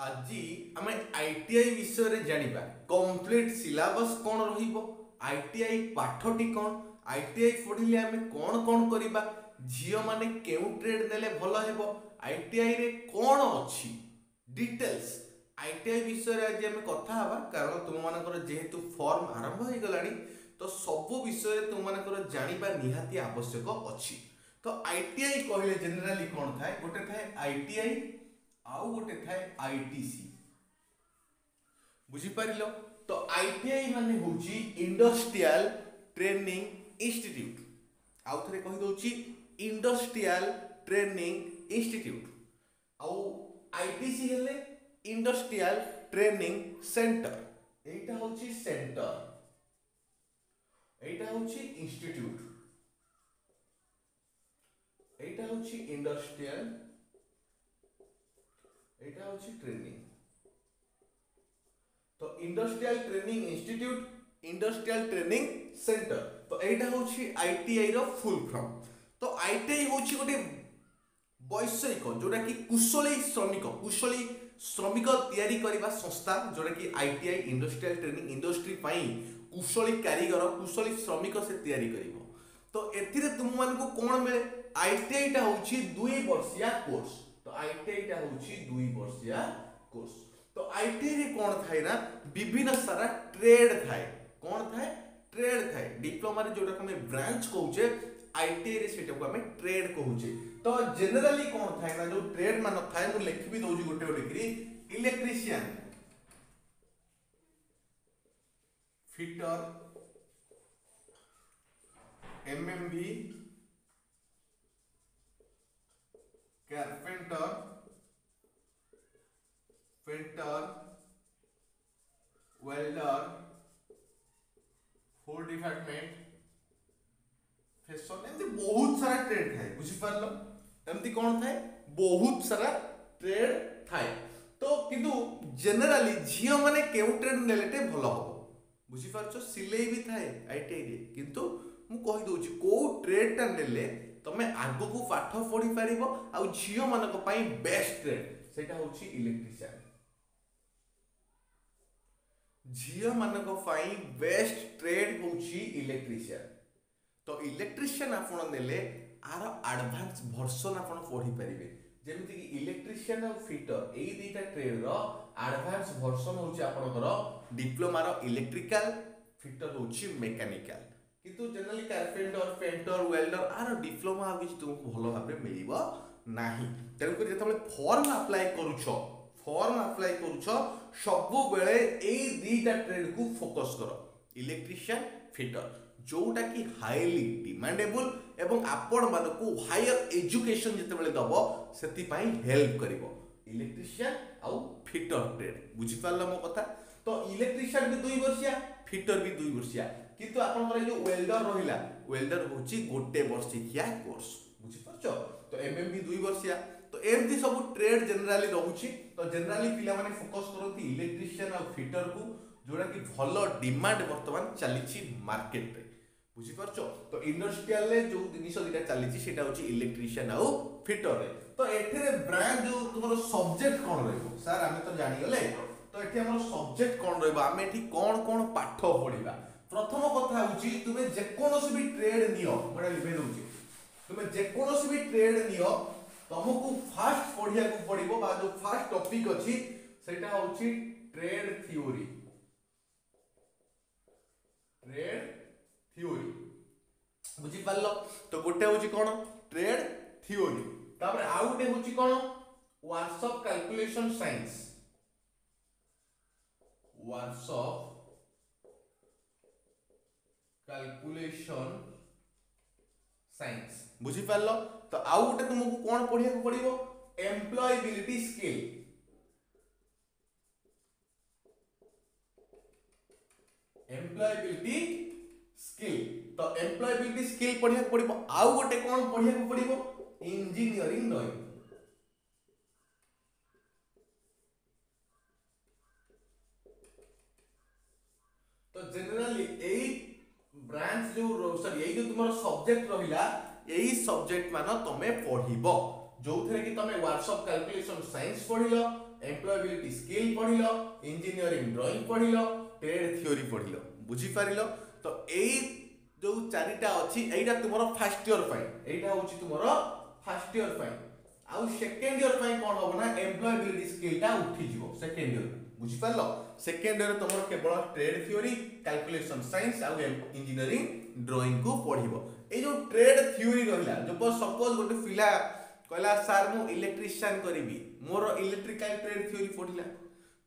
आज आम आईटीआई विषय जानिबा कंप्लीट सिलेबस कौन रहिबो आईटीआई पाठटी कौन आईटीआई पढ़िले आम कौन कौन करबा झियो माने केउ ट्रेड देले भलो हेबो आईटीआई रे कौन अछि डिटेल्स आईटीआई विषय आज आम कथा हवा कारण तुम मानकर जेहेतु फॉर्म आरंभ हो गलानी तो सब विषय तुम मानकर जानिबा निहाती आवश्यक अछि। तो आईटीआई कहले जनरली कौन थाए गोटे थाए आईटीआई आउ गोटे थाए आईटीसी बुझी पारिलो। तो आईटीआई माने होची इंडस्ट्रियल ट्रेनिंग इंस्टीट्यूट आउ थरे कहि दोची इंडस्ट्रियल ट्रेनिंग इंस्टीट्यूट आउ आईटीसी हेले इंडस्ट्रियल ट्रेनिंग सेंटर एटा होची सेंटर एटा होची इंस्टीट्यूट एटा होची इंडस्ट्रियल एटा होची ट्रेनिंग। तो industrial training institute industrial training centre तो एटा होची आईटीआई रो फुल फॉर्म। तो आईटीआई होची गोटे वैषयिक जोटा कि कुशली श्रमिक तैयारी करबा संस्था जोटा कि आईटीआई इंडस्ट्रियल ट्रेनिंग इंडस्ट्री पई कुशली कारीगर कुशली श्रमिक से तैयारी करिवो। तो एथिरे तुम मान को कोन मिले आईटीआई टा होची 2 वर्षिया कोर्स। तो आईटीआई टा होची 2 वर्षिया कोर्स। तो आईटीआई रे कोन थाए ना विभिन्न सारा ट्रेड थाए कोन थाए ट्रेड थाए डिप्लोमा रे जोटा हमें ब्रांच कहूचे आईटीआई रे सेटा को हमें ट्रेड कहूचे। तो जनरली कोन थाए ना जो ट्रेड मान थाए मु लिख भी दोजी गोटे गोटे करी electrician fitter MMV carpenter painter welder food department fashion एमती बहुत सारा ट्रेड थाए बुझी पारलो एमती कौन थाए बहुत सारा ट्रेड थाए। तो किंतु जनरली झियो माने केउ ट्रेड नेलेटे भलो हो बुझी पारछो सिलाई भी थाए आईटीआई रे किंतु मु कहि दोची को ट्रेड टा नेले तमे आगो को पाठ पढ़ी पारिबो आ झियो मानको पई बेस्ट ट्रेड सेटा होची इलेक्ट्रीशियन झियो मानको पई बेस्ट ट्रेड होची इलेक्ट्रीशियन। तो इलेक्ट्रीशियन आपण नेले आर एडवांस वर्जन आपण पढ़ी पारिबे जेमिति कि इलेक्ट्रीशियन और फिटर एई दुईटा ट्रेड रो एडवांस वर्जन होची आपनकर डिप्लोमा रो इलेक्ट्रिकल फिटर होची मैकेनिकल किंतु जनरली कारपेंटर पेंटर वेल्डर आर डिप्लोमा आ किछ तुमको भलो भाबे मिलिबो नाही। तेन को जेतबे फॉर्म अप्लाई करूछो सब बेले एई दुईटा ट्रेड को फोकस करो इलेक्ट्रीशियन फिटर जोटा कि हाईली डिमांडेबल एवं आपण मानको हायर एजुकेशन जेतेबेले दबो सेति पई हेल्प करिवो इलेक्ट्रीशियन आउ फिटर ट्रेड बुझी पारलो मो कथा। तो इलेक्ट्रीशियन भी 2 वर्षिया फिटर भी 2 वर्षिया किंतु आपन जो वेल्डर रहिला वेल्डर होची गोटे वर्षिया कोर्स बुझी पारछो। तो एमएमबी 2 वर्षिया तो एमती सब ट्रेड जनरली रहउची। तो जनरली पिला माने फोकस करथि इलेक्ट्रीशियन और फिटर को जोड़ा कि भलो डिमांड वर्तमान चलीची मार्केट रे बुझी पारछो। तो इंडस्ट्रियल रे जो जिनिस दिटा चलीची सेटा होची इलेक्ट्रीशियन और फिटर रे। तो एठरे ब्रांच जो तुमरो सब्जेक्ट कोन रहइबो सर आमे तो जानि गले तो एठी हमर सब्जेक्ट कोन रहइबो आमे एठी कोन कोन पाठ पढिबा। प्रथम कथा होची तुमे जे कोनोसी भी ट्रेड नियो बडा लिबे दोची तुमे जे कोनोसी भी ट्रेड नियो तुमको फास्ट पढिया को पडिबो बा जो फास्ट टॉपिक अछि सेटा होची ट्रेड थ्योरी बुझी पारलो। तो गोटे होची कोन ट्रेड थ्योरी तापर आ गोटे होची कोन workshop calculation science workshop calculation science बुझी पारलो। तो आउ गोटे तुमको कोन पढिया को पडिबो एम्प्लॉयबिलिटी स्किल तो एम्प्लॉयबिलिटी स्किल पढिया को पडिबो आउ गोटे कोन पढिया को पडिबो इंजीनियरिंग ड्राइंग। तो जनरली एई ब्रांच जो सॉरी एई जो तुम्हारा सब्जेक्ट रहिला एई सब्जेक्ट मानो तमे पढिबो जो थे कि तुम व्हाट्सएप कैलकुलेशन साइंस पढ़िल, एम्प्लॉयबिलिटी स्किल पढ़िल, इंजीनियरिंग ड्राइंग पढ़िल, ट्रेड थ्योरी पढ़िल, बुझी पारिल। तो एई जो चारिटा अछि एइटा तुमरो फर्स्ट ईयर पाई, एइटा होछि तुमरो फर्स्ट ईयर पाई। आउ सेकंड ईयर पाई कोन होबो ना एम्प्लॉयबिलिटी स्किलटा उठी जिवो सेकंड ईयर, बुझी पारलो। सेकंड ईयर तुमरो केवल ट्रेड थ्योरी, कैलकुलेशन साइंस आउ इंजीनियरिंग ड्राइंग को पढ़िबो। ए जो ट्रेड थ्योरी रहला, जो सपोज गोटे पिला कहला सर मु इलेक्ट्रिशियन करिवि, मोर इलेक्ट्रिकल ट्रेड थ्योरी पढ़िला।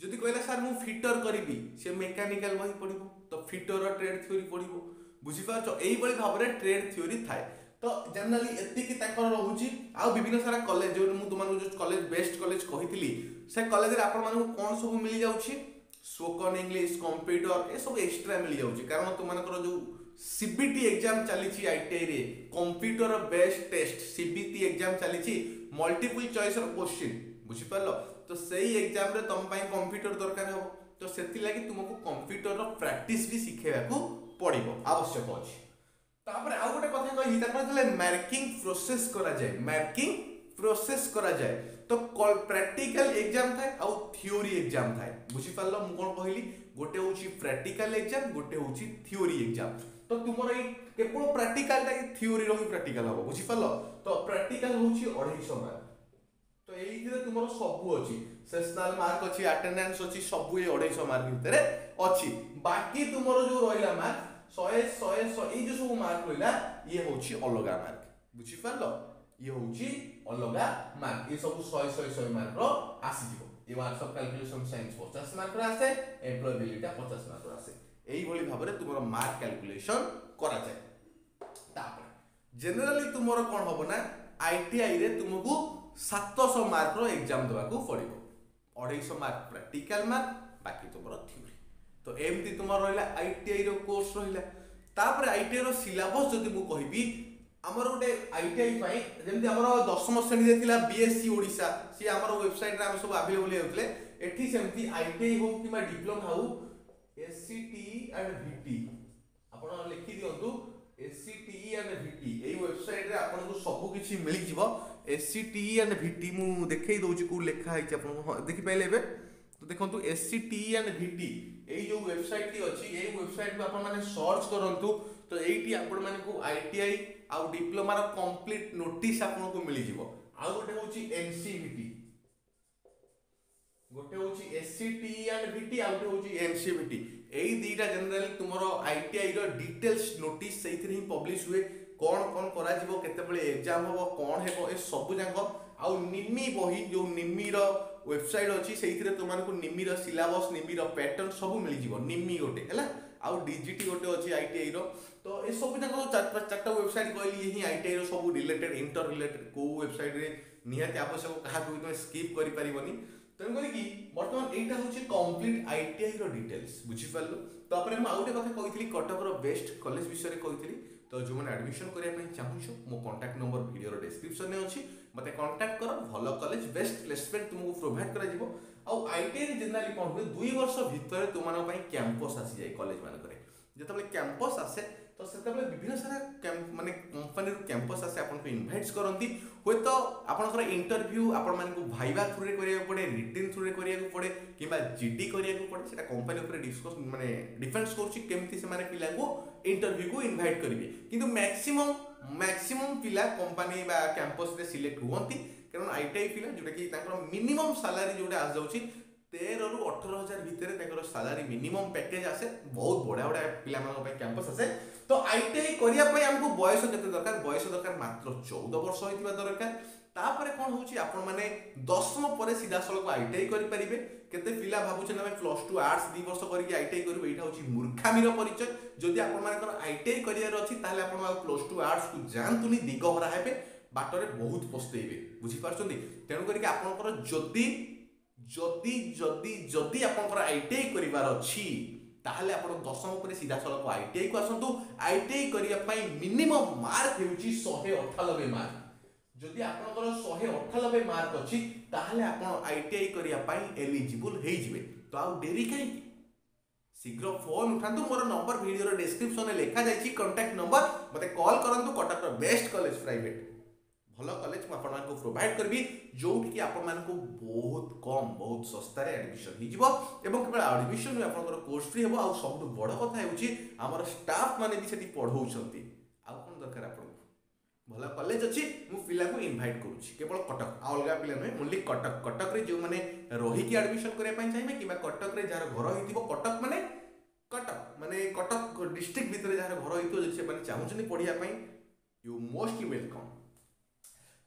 जदि कहला सर मु फिटर करिवि, से मेकानिकल बही पढ़िबो, तो फिटर ट्रेड थ्योरी पढ़िबो, बुझी पारछो। एई बळी भाबरे ट्रेड थ्योरी थाए। तो जनरली एतिकी ताकर रहउची। आ विभिन्न सारा कॉलेज जो मु तुमन जो कॉलेज बेस्ट कॉलेज कहितली, से कॉलेज रे आपण मानू कोन सब मिली जाउची, स्पोकन इंग्लिश, कंप्यूटर, ए सब एक्स्ट्रा मिली जाउची। कारण तुमन कर जो सीबीटी एग्जाम चली आईटीआई रे, computer based test CBT exam चली, मल्टीपल चॉइस ऑफ क्वेश्चन, बुझी पारलो। तो सही एग्जाम रे तुम पई कंप्यूटर दरकार हो, तो सेति लागि तुमको कंप्यूटर रो प्रैक्टिस भी सिखेबाकू पड़िबो, आवश्यक अछि। तापर आ गोटे कथा कहि तापर जले मार्किंग प्रोसेस करा जाय, मार्किंग प्रोसेस करा जाय। तो प्रैक्टिकल एग्जाम थाए आ थ्योरी एग्जाम थाए, बुझी पारलो। मु कोन कहली, गोटे होची प्रैक्टिकल एग्जाम, गोटे होची थ्योरी एग्जाम। तो तुमर ए केवल प्रैक्टिकल ता थ्योरी रो प्रैक्टिकल हो, बुझी पारलो। तो प्रैक्टिकल होची 250 मार्क। तो एई जे तुमर सबु अछि, सेशनल मार्क अछि, अटेंडेंस अछि, सबु ए 250 मार्क भितरे अछि। बाकी तुमर जो रहिला मार्क 100 ए जो सब मार्क रहिला, ये होची अलगा मार्क, बुझी पारलो। ये होची अलगा मार्क, ये सब 100 मार्क रो आसी जिवो। ये व्हाट्सएप कैलकुलेशन साइंस 50 मार्क रो आसे, एम्प्लॉयबिलिटी 50 मार्क रो आसे। एई भली भाबरे तुमरो मार्क कैलकुलेशन करा जाय। तापर जनरली तुमरो कोन होबो ना, आईटीआई रे तुमको 700 मार्क रो एग्जाम देबाकू पड़िबो। 250 मार्क प्रैक्टिकल मार्क, बाकी तुमरो थ्योरी। तो एमती तुमर रहिला आईटीआई रो कोर्स रहिला। तापर आईटीआई रो सिलेबस जदि मु कहिबी, हमर गोटे आईटीआई पाई जेमति हमर 10th श्रेणी रे थिला बीएससी ओडिसा, सी हमर वेबसाइट रे हम सब अवेलेबल हेउतले। एठी सेमति आईटीआई हो किबा डिप्लोमा हो, एससीटीई एंड वीटी आपण लिखि दियंतु, एससीटीई एंड वीटी। एई वेबसाइट रे आपण को सब किछि मिलि जिवो। एससीटीई एंड वीटी मु देखै दउची को लेखा है आपण देखि पाइले बे। तो देखंतु एससीटीई एंड वीटी एई जो वेबसाइट टी अछि, एई वेबसाइट पे आपण माने सर्च करंतु, तो एईटी आपण माने को आईटीआई आ डिप्लोमा रो कंप्लीट नोटिस आपण को मिलि जिवो। आ गोटे होची एनसीवीटी, गोटे होची एससीटीई एंड वीटी, आ गोटे होची एनसीवीटी। एई दीटा जनरली तुमरो आईटीआई रो डिटेल्स नोटिस सेइथि ही पब्लिश हुए। कोन कोन करा जिवो, केते बळे एग्जाम होबो, कोन हेबो, ए सब जांको। आ निमी बही जो निमी रो वेबसाइट अछि, सेइथिरे तुमान को निमी रो सिलेबस, निमी रो पैटर्न सब मिलि जिवो। निमी गोटे हैला, आ डीजीटी गोटे अछि आईटीआई रो। तो ए सब जांको चारटा वेबसाइट कहली, यही आईटीआई रो सब रिलेटेड, इंटर रिलेटेड को वेबसाइट रे निहाती आवश्यक, कहा को तुम स्किप करि परिबनी। तेन करी कि वर्तमान एटा होची कंप्लीट आईटीआई रो डिटेल्स, बुझी पारलो। तापर हम आउटे कथा कहितली कटक रो बेस्ट कॉलेज विषय रे कहितली। तो जो मैंने एडमिशन करिया पई चाहुछो, मो कांटेक्ट नंबर वीडियो रो डिस्क्रिप्शन में अछि, मते कांटेक्ट करो। भलो कॉलेज बेस्ट प्लेसमेंट तुमको प्रोवाइड करा जिवो। आ आईटीआई रे जनरली कोन होय, 2 वर्ष भितर तुमानो पई कैंपस आसी जाय कॉलेज मान करे। जेतबले कैंपस आसे, तो सेतबले विभिन्न सारा माने कंपनी रो कैंपस आसे, आपन को इनवाइट्स करंती। होय तो आपन कर इंटरव्यू आपन मान को भाइबा थ्रू रे करिया पड़े, रिटन थ्रू रे करिया पड़े, किबा जीडी करिया पड़े। सेटा कंपनी ऊपर डिस्कस माने डिफेंस करछि केमति से माने पिला को इंटरव्यू को इनवाइट करिवे। किंतु मैक्सिमम पिला कंपनी बा कैंपस रे सिलेक्ट हुवंती, कारण आईटीआई पिला जोटा कि ताकर मिनिमम सैलरी जोटा आ जाउछि 13 रु 18,000 भितर ताकर सैलरी मिनिमम पैकेज आसे। बहुत बड़ा बड़ा पिला मान पे कैंपस आसे। तो आईटीआई करिया पई हमको बयस केते दरकार, बयस दरकार मात्र 14 वर्ष होइतिबा दरकार। तापरे कोन होउछि, आपण माने 10th परे सीधा सळक आईटीआई करि परिबे। केते पिला भाबुछन हम +2 आर्ट्स 2 वर्ष करके आईटीआई करबो, एटा होछि मूर्खामीर परिचय। जदि आपण मानकर आईटीआई करियर अछि, ताले आपण +2 आर्ट्स को जानतुनी, दिगहरा हेबे, बाटरे बहुत पस्तेइबे, बुझी पारछन्ती। तेनु करिके आपनकर जदि जदि जदि जदि आपनकर आईटीआई करिवार अछि, ताहले आपण 10th परे सीधा सळक आईटीआई को आसंतु। आईटीआई करिया पई मिनिमम मार्क हेउछि 198 मार्क। जदि आपनकर 198 मार्क अछि, ताहले आपण आईटीआई करिया पई एलिजिबल हेइ जिवे। तो आ देरी काई, शीघ्र फोन उठातु। मोर नंबर वीडियो रो डिस्क्रिप्शन में लिखा जायछि, कांटेक्ट नंबर, मते कॉल करंतु। कटक रो बेस्ट कॉलेज प्राइवेट भल कॉलेज मुझे आपको प्रोवाइड करी जो कि आपको बहुत कम बहुत सस्तार एडमिशन हो केवल एडमिशन आप कोर्स फ्री हम सब बड़ कथा होमर स्टाफ मैंने भी पढ़ाऊँच आउ कौन दरकार आपको भल कॉलेज अच्छी मुझे पिला को इनवाइट करुँच केवल कटक अलग पिला नुहे ओनली कटक कटक जो मैंने रहीकि एडमिशन करने चाहिए कि कटक जार घर हो कटक माने कटक डिस्ट्रिक्ट भितर जार घर हो चाहूँ पढ़ाई यू मोस्ट वेलकम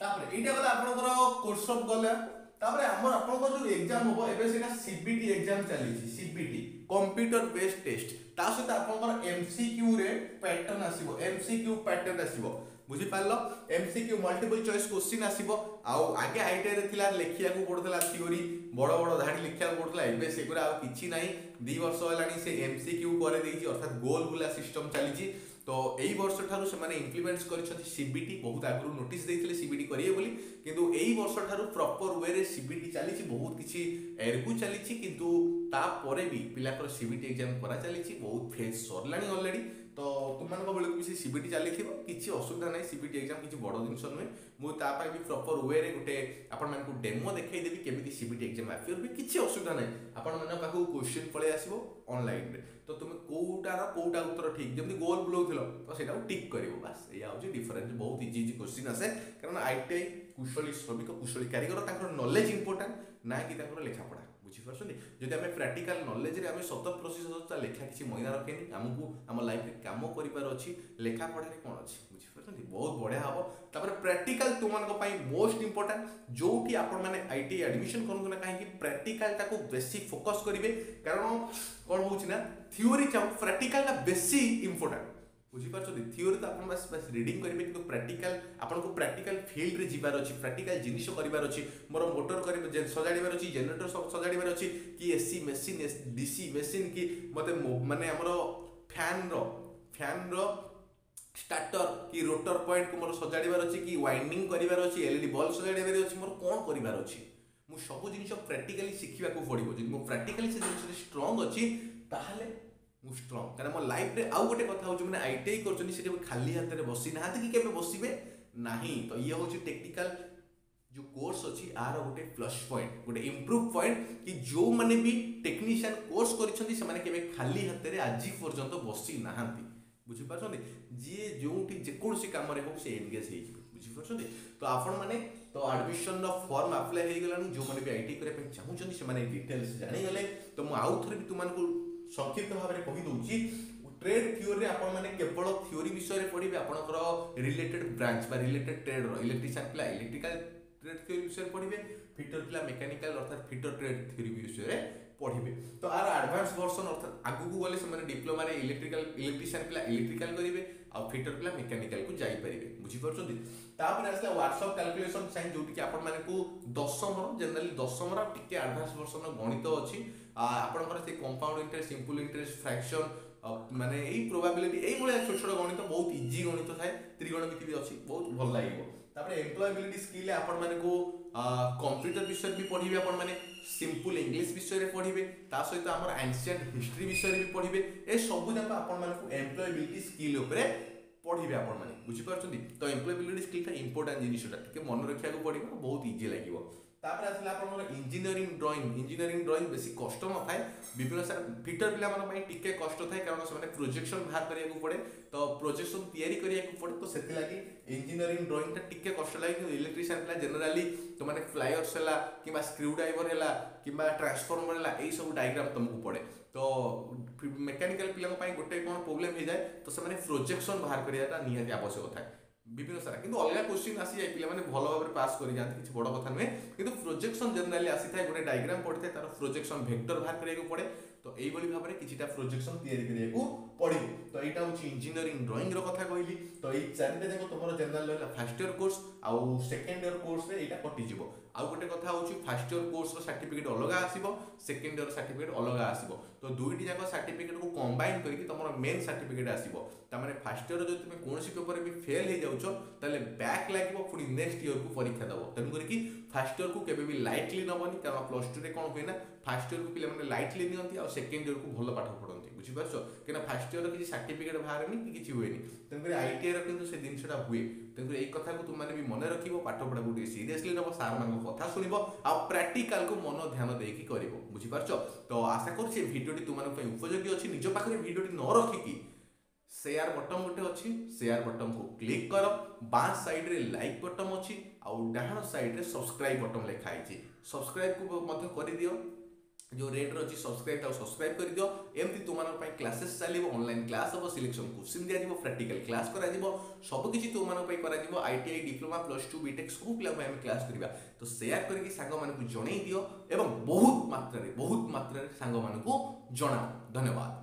तापर एटा गला आपनकर कोर्स ऑफ गला तापर हमर आपनकर जो एग्जाम होबो एबे सेटा सीबीटी एग्जाम चली सीबीटी कंप्यूटर बेस्ड टेस्ट ता सहित आपनकर एमसीक्यू रे पैटर्न आसीबो एमसीक्यू पैटर्न आसीबो बुझी पारलो एमसीक्यू मल्टीपल चॉइस क्वेश्चन आसीबो आउ आगे आईटीआई रे थिला लेखिया को पड़थला थ्योरी बड़ बड़ धाडी लिखिया को पड़थला एबे सेगुरा आ किछि नाही 2 वर्ष होलानी से एमसीक्यू करे देछि अर्थात गोल बुला सिस्टम चलीछि तो यही वर्ष ठारू से इम्प्लीमेंट्स कर सीबीटी बहुत आगु नोटिस देते सीबीटी करिए बोली किंतु यही वर्ष ठारू प्रॉपर वे रे सीबीटी चली बहुत किसी एरकू चली किंतु तापर भी पिलाकर सीबीटी एग्जाम करा चली बहुत फेज सरलानी ऑलरेडी तो तुम बेलू भी सीबीटी चली किसी असुविधा ना सीबीटी एग्जाम किसी बड़ जिनस नुहे मुझे भी प्रॉपर वे रे गोटे आपको डेमो देखदेवी केमी सीबीटी एग्जाम आफियर भी किसी असुविधा ना आपको क्वेश्चन पलि आसो ऑनलाइन तो तुम कौटार कौटा उत्तर ठीक जमी गोल बुलाऊल तो सेटा टिक कर बास ये डिफरेंस बहुत इजी इजी क्वेश्चन आसे कारण आईटीआई कुशली श्रमिक कुशली कारीगर नॉलेज इंपोर्टेंट ना कि लेखापढ़ा बुझीपार जदि आम प्राक्टिकल नॉलेज रे आम 100% लेखा किसी महीना रखेनि आमको आम लाइफ में कम कर लेखा पढ़ाई कौन अच्छी बुझीपार बहुत बढ़िया हम तापर प्रैक्टिकल तुम मोस्ट इंपोर्टेंट जो कि आपण मैंने आईटी एडमिशन करूँ ना कहीं प्रैक्टिकल ताको बेसी फोकस करेंगे कारण कौन हो थ्योरी चाहूँ प्रैक्टिकल बेसी इंपोर्टेंट बुझीपार थ्योरी तो आप बस बस रिडिंग करेंगे कि प्रैक्टिकल आपको प्रैक्टिकल फील्ड रे जीवार अच्छी प्रैक्टिकल जिनिस करार अच्छी मोर मोटर कर सजाड़ार अच्छी जनरेटर सब सजाड़ार अच्छी कि एसी मेसीन डीसी मेसीन कि मत माने आमर फैन रो स्टार्टर कि रोटर पॉइंट को मोर सजाड़ार अच्छी कि वाइंडिंग करार अच्छी एलईडी बल्ब सजाड़ार अच्छी मोर कौन करार अच्छी मुझे सब जिन प्रैक्टिकली शिखा पड़ो जब मो प्रैक्टिकली से जिन स्ट्रंग अच्छी ताहले मु स्ट्रंग कारण मो लाइफ रे आउ गोटे कथा होची माने आईटीआई करछनी से खाली हाथ रे बसी ना कि केबे बसिबे नाही तो ये होची टेक्निकल जो कोर्स अच्छी आर गोटे प्लस पॉइंट गोटे इम्प्रूव पॉइंट कि जो माने भी टेक्नीशियन कोर्स करिसंती से माने केबे खाली हाथ रे आज पर्यंत बसी नाहांती बुझी पारछंती जे जोठी जेकोसी काम रे हो से एंगेज हे बुझी पारछंती तो आपण माने तो एडमिशन रो फॉर्म अप्लाई हे गलानी जो माने भी आईटी करे पे चाहूचंती से माने डिटेल्स जानि गले तो मु आउ थरे भी तुमन को संक्षिप्त भाव में कही दूची ट्रेड थ्योरी आपण माने केवल थ्योरी विषय रे पढिबे आपनकर रिलेटेड ब्रांच बा रिलेटेड ट्रेड रो इलेक्ट्रिशियन पिला इलेक्ट्रिकल ट्रेड थ्योरी विषय पढिबे फिटर पिला मेकानिकल अर्थात फिटर ट्रेड थ्योरी विषय रे पढिबे तो आर एडवांस वर्जन अर्थात आगु को गले से माने डिप्लोमा रे इलेक्ट्रिशियन पिला इलेक्ट्रिकल करिवे आ फिटर पिला मेकानिकल को जाई परिबे बुझी परछथि तापर आसला व्हाट्सएप कैलकुलेशन साइन जोटी कि आपण माने को दशम जनरली दशम रा टिके एडवांस वर्जन गणित अछि आपनकर से compound interest simple interest fraction माने एई प्रोबेबिलिटी एई बोले छोट छोट गणित बहुत इजी गणित थाए त्रिकोणमिति भी अछि बहुत भल लागिवो तापर एम्प्लॉयबिलिटी स्किल आपण माने को कंप्यूटर विषय भी पढिबे आपण माने सिंपल इंग्लिश विषय रे पढिबे ता सहित हमर एंशिएंट हिस्ट्री विषय रे भी पढिबे ए सब जाक आपण माने को एम्प्लॉयबिलिटी स्किल ऊपर पढिबे आपण माने बुझी पारछथि तो एम्प्लॉयबिलिटी स्किल ता इंपोर्टेंट जिनिसटा के मन रखिया को पडिबो बहुत इजी लागिवो तापर आसला आपन इंजीनियरिंग ड्राइंग बेसी कष्ट न थाए विभिन्न सारा फिटर पिला मन टिके कष्ट थाए कारण से प्रोजेक्शन बाहर करिया पड़े तो प्रोजेक्शन तैयारी करिया पड़े तो से लगी इंजीनियरिंग ड्राइंग टिके कष्ट लगे कि इलेक्ट्रिशियन पिला जनरली तो माने फ्लायर्स है कि स्क्रू ड्राइवर है कि ट्रांसफॉर्मर है यही सब डायग्राम तुमको पड़े तो मेकानिकल पिला गोटे कौन प्रोब्लेम हो जाए तो से प्रोजेक्शन बाहर करिया निहाती आवश्यक थाए विभिन्न सारा किंतु अलग क्वेश्चन आसी जाए पिला माने भल भाव में पास कर जाते किसी बड़ कथा नुहे किंतु प्रोजेक्शन जनरली आसी थाए गोटे डायग्राम पड़े तार प्रोजेक्शन वेक्टर बाहर करिया पड़े तो यही भाव में किछिटा प्रोजेक्शन तैयारी करिया पड़ो तो यहाँ हूँ इंजीनियरिंग ड्राइंग कथा कहली तो ये चारिटा जाक तुम जनरल रहा फास्ट इयर कोर्स आउ सेकेंड इयर कोर्स रे यहाँ कटिज आउ गोटे कथा हूँ फास्ट इयर कोर्स सर्टिफिकेट अलग आसो सेकेंड इयर सर्टिफिकेट अलग आसो तो दुईटी जाक सर्टिफिकेट को कंबाइन करके तुम मेन सर्टिफिकेट आसो तार फास्ट इयर जो तुम कौन पेपर भी फेल हो जाऊँ ताले बैक लगे पुणी नेक्स्ट इयर को परीक्षा दब तेणुक फास्ट इयर को केबे भी लाइटली नबनी कारण प्लस टू रे कोन होय ना फास्ट इयर को पिला माने लाइटली नियंती आ सेकंड इयर को भलो पाठ पढंती बुझि परछो केना फास्ट इयर किछि सर्टिफिकेट बाहरनी कि किछि होयनी तंकरे आईटीआई रो किंतु से दिनसटा हुए तंकरे एक कथा को तुम माने भी मने रखिबो पाठ पढा गुडी सीरियसली नबो सार मान कथा सुनिबो आ प्रैक्टिकल को मन ध्यान देकी करिवो बुझि परछो तो आशा करछि वीडियोटी तुम माने पई उपयोगी अछि निज पाखरे वीडियोटी न रखिकी शेयर बटन गोटे अच्छी शेयर बटन को क्लिक कर बाँ साइड रे लाइक बटन अच्छी आउ डाहाण साइड रे सब्सक्राइब बटन लिखाई सब्सक्राइब को मध्य कर दियो जो रेड अच्छी सब्सक्राइब सब्सक्राइब कर दियो एमती तुम क्लासेस चलो ऑनलाइन क्लास हम सिलेक्शन क्वेश्चन दिया प्रैक्टिकल क्लास करा सब किसी तुम करा ITI diploma plus two BTech सब पिला क्लास करवा तो शेयर करके सांग मानक जणई दियो एवं बहुत मात्रा सांग मानक जणाओ धन्यवाद।